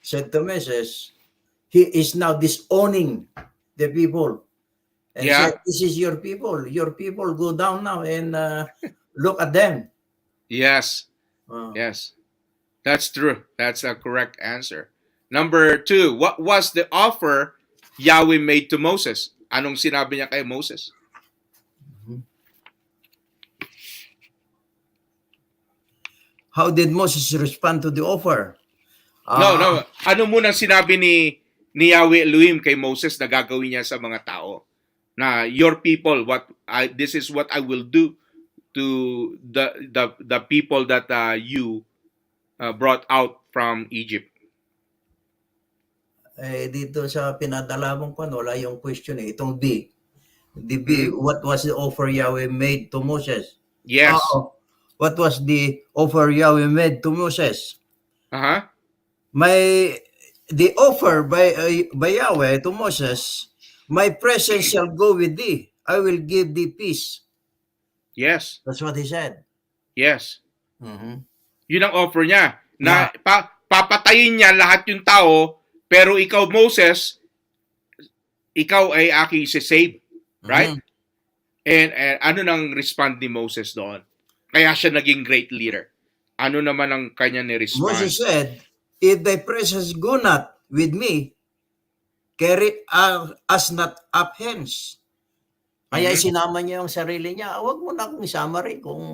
said to Moses, he is now disowning the people. And said, this is your people. Your people, go down now and look at them. Yes. Yes. That's true. That's a correct answer. Number 2, what was the offer Yahweh made to Moses? Anong sinabi niya kay Moses? How did Moses respond to the offer? No. Ano muna sinabi ni Yahweh Elohim kay Moses na gagawin niya sa mga tao? Na your people, this is what I will do to the people that you brought out from Egypt. Dito sa pinadala mong wala yung question itong B. The B, what was the offer Yahweh made to Moses? Yes. What was the offer Yahweh made to Moses? The offer by Yahweh to Moses, my presence shall go with thee. I will give thee peace. Yes. That's what he said. Yes. Yun ang offer niya. Na papatayin niya lahat yung tao, pero ikaw, Moses, ikaw ay aking save. Right? And ano nang respond ni Moses doon? Kaya siya naging great leader. Ano naman ang kanya ni-respond? Moses said, if thy presence go not with me, carry us not up hence. Kaya sinama niya yung sarili niya. Huwag mo na akong isama rin kung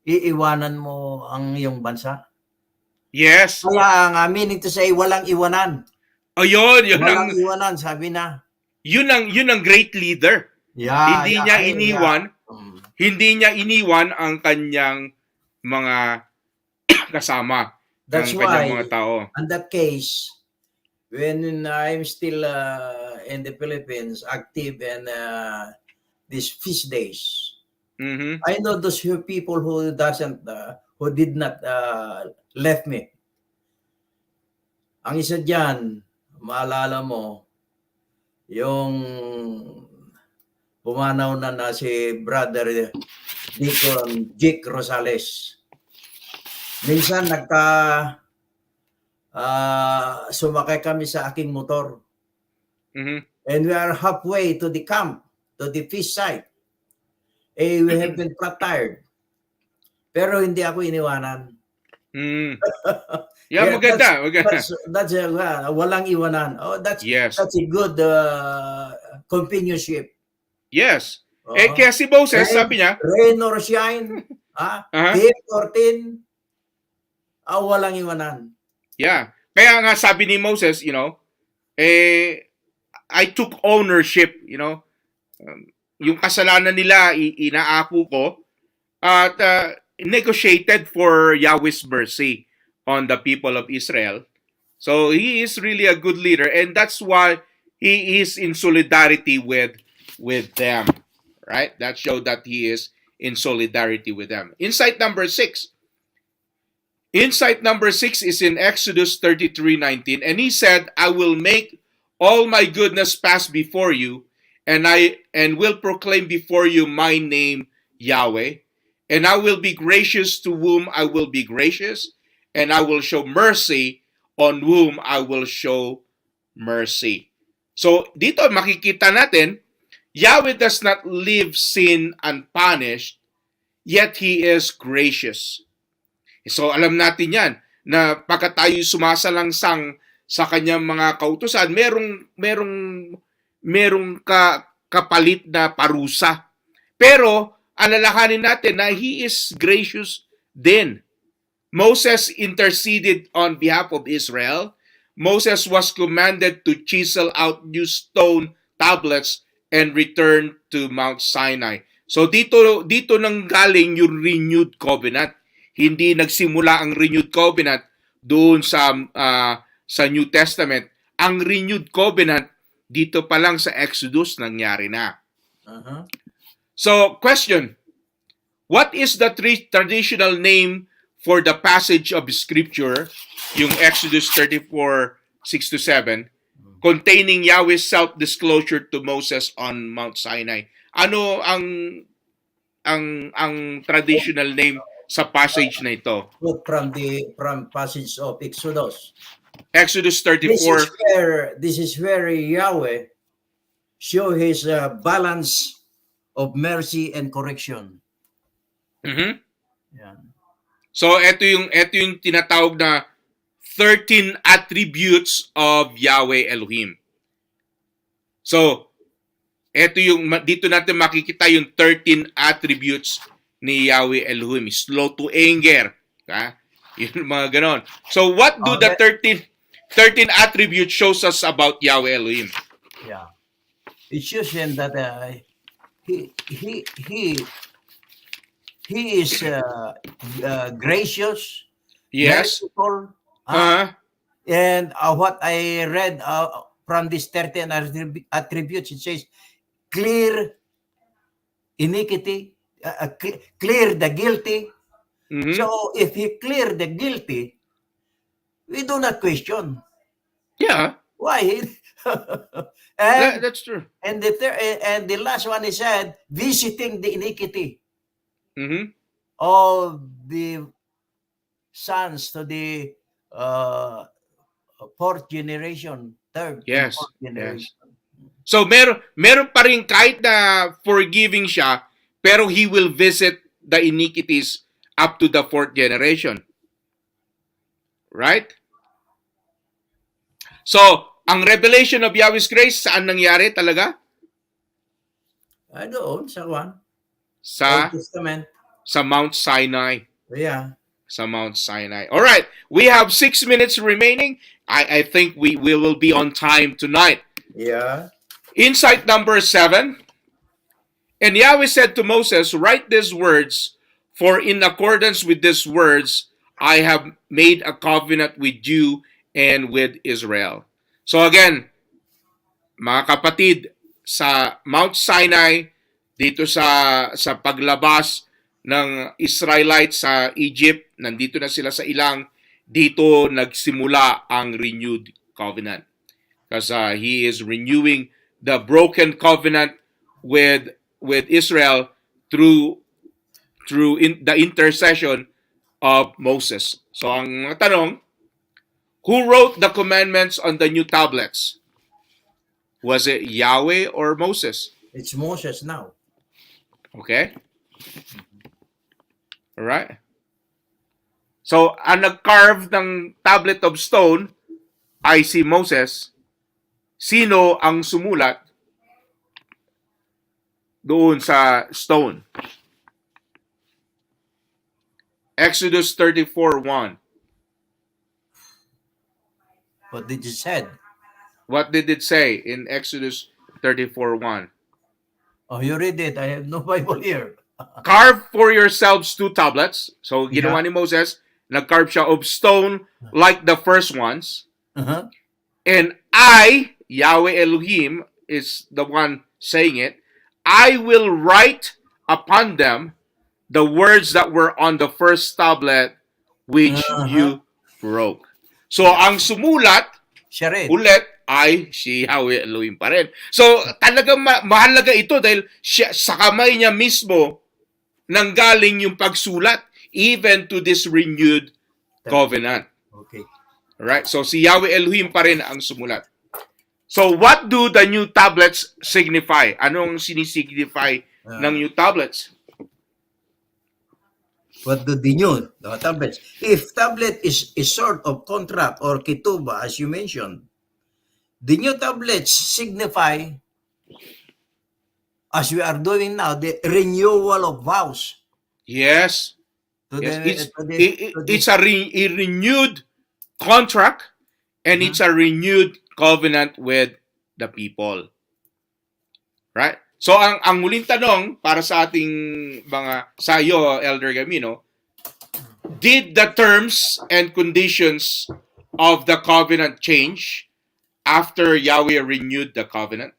iiwanan mo ang iyong bansa. Yes. Kaya nga, meaning to say, walang iwanan. Yun walang iwanan, sabi na. Yun ang great leader. Hindi niya iniwan ang kanyang mga kasama. That's ang why, mga tao. In that case, when I'm still in the Philippines, active in these feast days, I know those people who did not left me. Ang isa dyan, maalala mo, yung pumanaw na si Brother Deacon Jake Rosales. Minsan sumakay kami sa aking motor. And we are halfway to the camp, to the feast site. We have been flat tired. Pero hindi ako iniwanan. Mm. Yeah, Yeah, maganda, maganda. that's walang iwanan. Oh, Yes. that's a good companionship. Yes. Eh, Oh, kaya si Moses, rain, sabi niya, rain or shine, aha, heat or thin, walang iwanan. yeah. Kaya nga sabi ni Moses, eh, I took ownership, yung kasalanan nila, inaako ko, at negotiated for Yahweh's mercy on the people of Israel. So he is really a good leader, and that's why he is in solidarity with them, right? That showed that he is in solidarity with them. Insight number 6. Insight number 6 is in Exodus 33:19, and he said, "I will make all my goodness pass before you, and will proclaim before you my name, Yahweh, and I will be gracious to whom I will be gracious, and I will show mercy on whom I will show mercy." So dito makikita natin, Yahweh does not leave sin unpunished, yet he is gracious. So alam natin yan na pagka tayo sumasalangsang sa kanyang mga kautusan, merong kapalit na parusa. Pero alalahanin natin na he is gracious din. Moses interceded on behalf of Israel. Moses was commanded to chisel out new stone tablets and return to Mount Sinai. So dito nang galing yung renewed covenant. Hindi nagsimula ang renewed covenant doon sa New Testament. Ang renewed covenant dito pa lang sa Exodus nangyari na. Uh-huh. So, question. What is the traditional name for the passage of Scripture, yung Exodus 34:6-7, containing Yahweh's self-disclosure to Moses on Mount Sinai? Ano ang traditional name sa passage na ito? From passage of Exodus. Exodus 34. This is where Yahweh show his balance of mercy and correction. Mhm. Yeah. So ito yung tinatawag na 13 attributes of Yahweh Elohim. So dito natin makikita yung 13 attributes ni Yahweh Elohim. Slow to anger, Yun mga ganon. So what do the 13 attributes shows us about Yahweh Elohim? Yeah. It shows him that he is gracious, Yes. merciful, and what I read from this 13 attributes, it says clear iniquity, clear the guilty. Mhm. So if he clear the guilty, we do not question. Yeah, Why? And that's true. and the last one he said, visiting the iniquity Mhm. of the sons to the fourth generation, third and Yes. fourth generation. So meron pa rin kahit na forgiving siya, pero he will visit the iniquities up to the fourth generation. Right? So, ang revelation of Yahweh's grace, saan nangyari talaga? Doon sa one. Sa Old Testament. sa Mount Sinai. Yeah. Sa Mount Sinai. All right, we have 6 minutes remaining. I think we will be on time tonight. Yeah. Insight number 7. And Yahweh said to Moses, "Write these words, for in accordance with these words, I have made a covenant with you and with Israel." So again, mga kapatid, sa Mount Sinai, dito sa paglabas ng Israelites sa Egypt, nandito na sila sa ilang, dito nagsimula ang renewed covenant. Because he is renewing the broken covenant with Israel through the intercession of Moses. So ang tanong, who wrote the commandments on the new tablets? Was it Yahweh or Moses? It's Moses now. Okay. All right. So, ang nag-carve ng tablet of stone ay si Moses. Sino ang sumulat doon sa stone? Exodus 34:1. What did you said? What did it say in Exodus 34:1? Oh, you read it. I have no Bible here. Carve for yourselves 2 tablets. So, ginawa Yeah. ni Moses, nag-carve siya of stone like the first ones. Uh-huh. And I, Yahweh Elohim, is the one saying it, I will write upon them the words that were on the first tablet which Uh-huh. you broke. So, Yeah. ang sumulat, Siya rin. ulit, ay si Yahweh Elohim pa rin. So, talagang mahalaga ito dahil siya, sa kamay niya mismo nanggaling yung pagsulat even to this renewed covenant. Okay. Alright? So, si Yahweh Elohim pa rin ang sumulat. So, what do the new tablets signify? Anong sinisignify ng new tablets? What do the new tablets? If tablet is a sort of contract or kituba, as you mentioned, the new tablets signify, as we are doing now, the renewal of vows. Yes. To Yes. the, It's a renewed contract and it's a renewed covenant with the people. Right? So, ang muling tanong para sa ating mga sayo, Elder Gamino, did the terms and conditions of the covenant change after Yahweh renewed the covenant?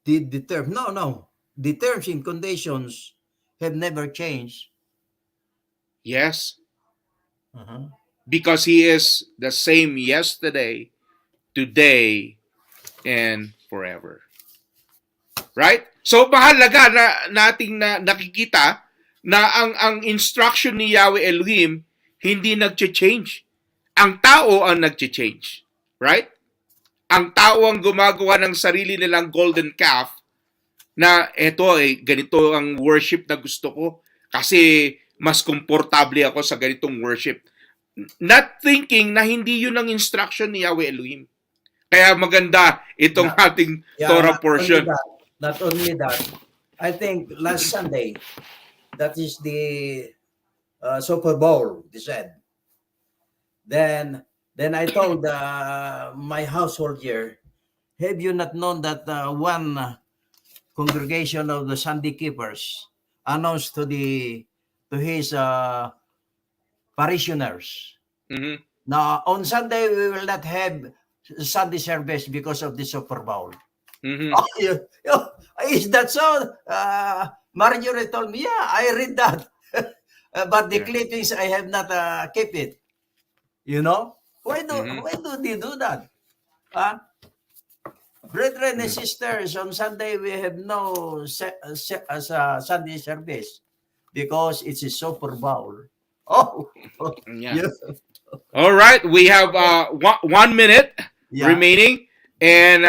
the term, no. The terms and conditions have never changed. Yes. Uh-huh. Because He is the same yesterday, today, and forever. Right? So mahalaga na nating nakikita na ang instruction ni Yahweh Elohim hindi nagche-change. Ang tao ang nagche-change. Right? Ang tao ang gumagawa ng sarili nilang golden calf na eto ganito ang worship na gusto ko kasi mas komportable ako sa ganitong worship. Not thinking na hindi yun ang instruction ni Yahweh Elohim. Kaya maganda itong ating Torah portion. Not only that, I think last Sunday, that is the Super Bowl, they said. Then I told my household here, have you not known that one congregation of the Sunday keepers announced to his parishioners, Mhm. now on Sunday we will not have Sunday service because of the Super Bowl. Mhm. Oh, is that so? Marjorie told me, yeah, I read that. But the Yeah. clippings, I have not kept it. You know? Why do they do that? Brethren and sisters, on Sunday we have no Sunday service because it's a Super Bowl. Oh, Yeah. All right, we have 1 minute Yeah. remaining and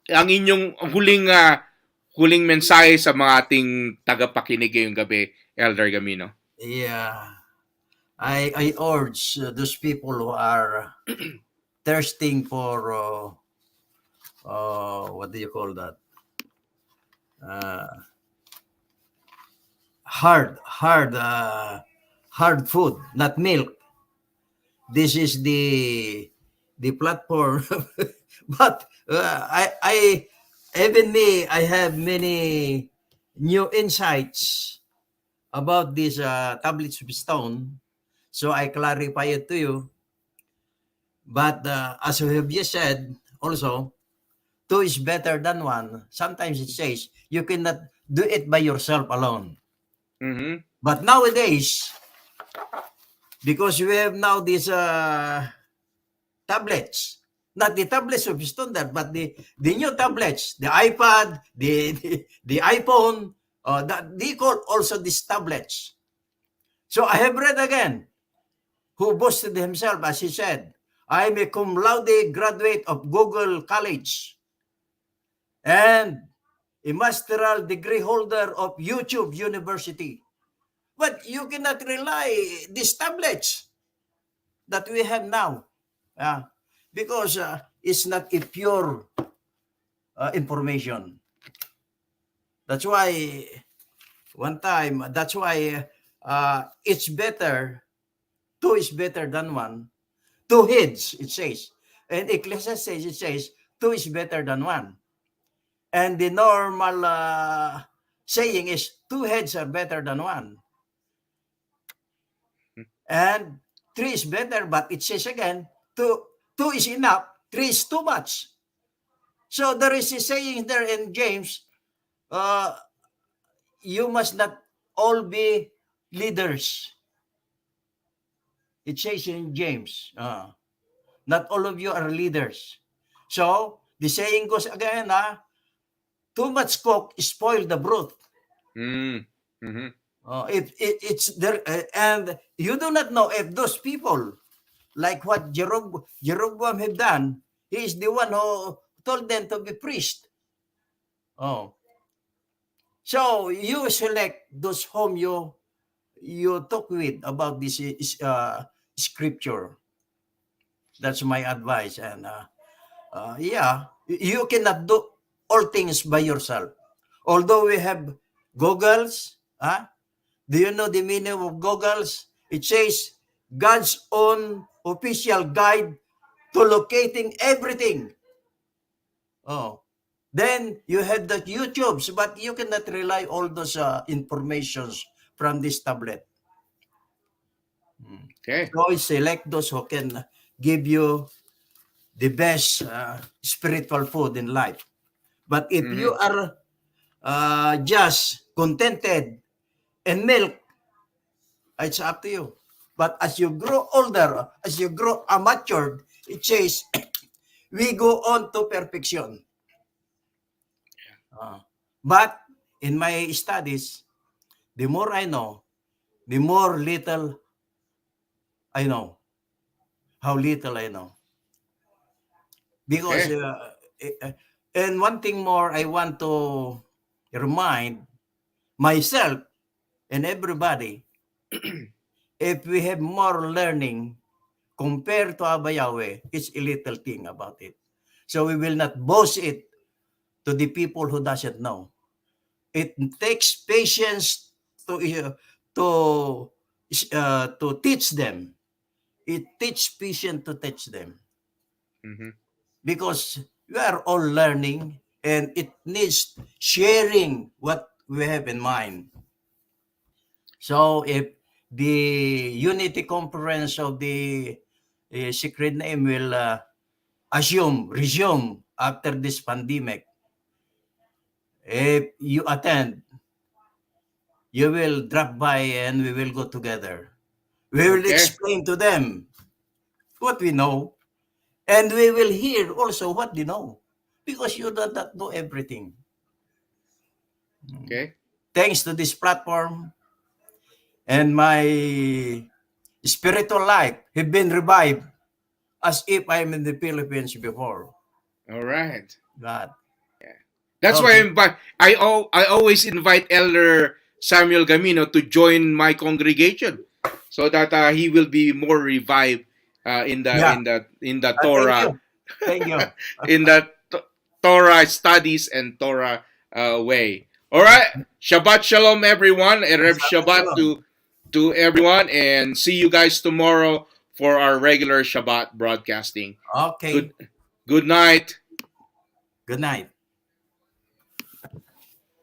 ang inyong huling mensahe sa mga ating tagapakinig ngayong gabi, Elder Gamino. Yeah. I urge those people who are thirsting for what do you call that? Hard food, not milk. This is the platform. But I even me, I have many new insights about these tablets of stone. So I clarify it to you. But as we have just said, also, 2 is better than 1. Sometimes it says you cannot do it by yourself alone. Mhm. But nowadays, because we have now these tablets, not the tablets of standard, but the new tablets, the iPad, the iPhone, that they call also these tablets. So I have read again, who boasted himself, as he said, I'm a cum laude graduate of Google College and a masteral degree holder of YouTube University. But you cannot rely these tablets that we have now, because it's not a pure information. That's why one time, that's why it's better, two is better than one. Two heads, it says. And Ecclesiastes says, it says, two is better than one. And the normal saying is, two heads are better than one. And three is better, but it says again, two is enough, three is too much. So there is a saying there in James, uh, you must not all be leaders. It says in James, not all of you are leaders. So the saying goes again, too much cook spoil the broth. Mm-hmm. If it's there, and you do not know if those people, like what Jeroboam had done, he is the one who told them to be priest. Oh, so you select those whom you talk with about this scripture. That's my advice. And yeah, you cannot do all things by yourself. Although we have goggles, do you know the meaning of goggles? It says God's own official guide to locating everything. Oh, then you have the YouTubes, but you cannot rely all those informations from this tablet. Okay. So select those who can give you the best spiritual food in life. But if you are just contented and milk, it's up to you. But as you grow older, as you grow matured, it says, we go on to perfection. But in my studies, the more I know, the more little I know. How little I know. Because, and one thing more I want to remind myself and everybody, if we have more learning compared to Abba Yahweh, it's a little thing about it. So we will not boast it to the people who doesn't know. It takes patience to teach them. It takes patience to teach them, because we are all learning, and it needs sharing what we have in mind. So if the unity conference of the secret name will resume after this pandemic, if you attend, you will drop by and we will go together. We will explain to them what we know, and we will hear also what they know, because you do not know everything. Okay. Thanks to this platform, and my spiritual life have been revived as if I'm in the Philippines before. All right. God. That's why Okay. I always invite Elder Samuel Gamino to join my congregation, so that he will be more revived in the Yeah. Thank Torah, you. Thank you. in the Torah studies and Torah way. All right. Shabbat shalom, everyone. Erev Shabbat Shabbat shalom. to everyone, and see you guys tomorrow for our regular Shabbat broadcasting. Okay. Good night. Good night.